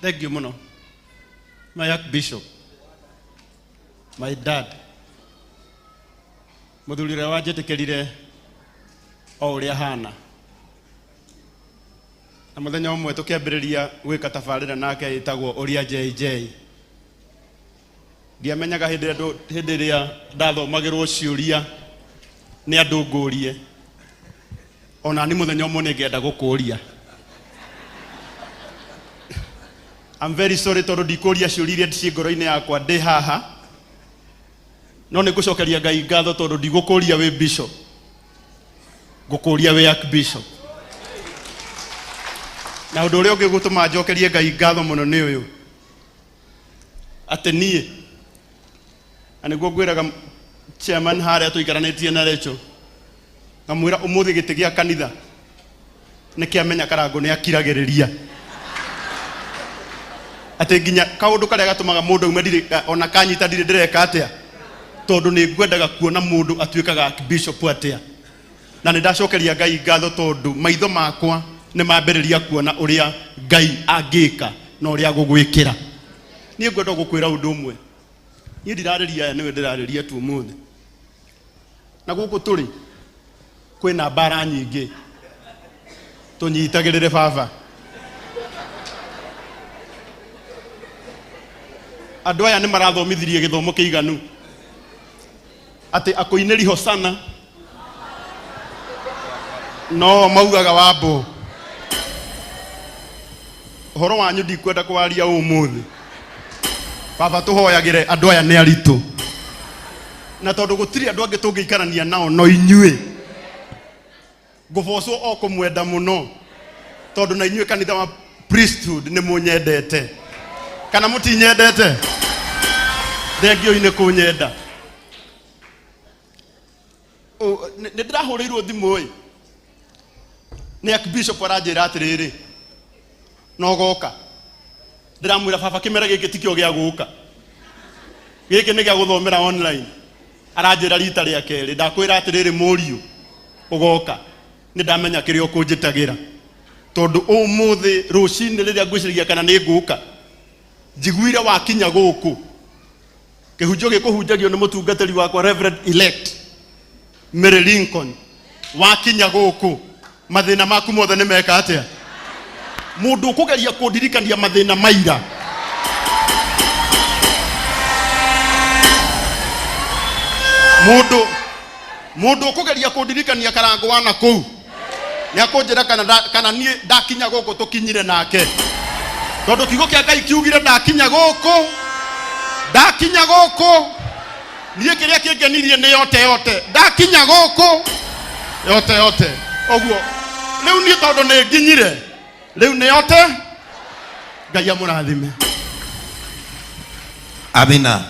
Thank you muno. My Archbishop, my dad, muthuri wa njetekerire o uria hana. Na muthenya umwe tukiambiriria gwika tabarira nake itagwo uria JJ. Ndiamenyaga hindi ria ndathomagirwo ciuria ni andu ngurie. Ona ni muthenya umwe ningienda gukuria. I'm very sorry tondu ndikuria ciuria iria ngoro-ini yakwa ndi haha. No ni gucokeria Ngai ngatho tondu ndigukuria wi bishop. Ngukuria wi Archbishop. Na undu uria ungi gutuma njokerie Ngai ngatho muno ni uyu. Ati nie aniguo ngwiraga chairman haria tuikaranitie na Recho. Ngamwira umuthi giti gia kanitha nikiamenya Karangu ni akiragiriria. Ati nginya kaundu karia gatumaga mundu umedire ona kanyita ndire ndireka atia tondu ni ngwendaga kuona mundu atuikaga Archbishop atia. Na ni ndacokeria Ngai ngatho tondu maitho makwa ni mambiriria kuona uria Ngai angika na uria gugwikira. Ni ngwenda gukwira undu umwe. Ni ndirariria niwe ndirariria tu umuthi. Na guku turi kwina bara nyingi tunyitagirire baba. Andu aya ni marathomithirie githomo kiiganu ati Akuiniri Hosaana no maugaga wambo. Horo wanyu ndikwenda kwaria umuthi. Baba tuhoyagire andu aya ni aritu. Na tondu gutiri andu angi tungiikarania nao no inyue. Ngubocwo o kumwenda muno. Tondu na inyue kanitha wa priesthood ni munyendete. Kana mutinyendete? Thengio ine kunyenda. Ni ndirahurirwo thimu ii. Ni Archbishop aranjira atiriri. No goka. Ndiramwira baba kimera giki tikio gia guka. Giki ni gia guthomera online. Aranjira rita ria keri ndakwira atiriri muriu. Ugoka. Ni ndamenya kirio kunjitagira. Tondu umuthi rucini riria ngwiciriria kana ni nguka. Njiguire wakinya guku. Kihunjio gikuhunjagio ni mutungatiri wakwa Reverend elect Mary Lincoln. Wakinya guku mathina maku mothe ni meka atia. Mundu kugeria kundirikania mathina maira. Mundu kugeria kundirikania Karangu wana kuu. Ni akunjira kana nie ndakinya guku tukinyire nake. Tondu kiugo kia Ngai kiugire ndakinya guku. Ndakinya guku. Nie kiria kingenirie ni yote. Ndakinya guku. Yote. Oguo. Riu nie tondu ni nginyire. Riu ni yote. Ngai amurathime. Amina.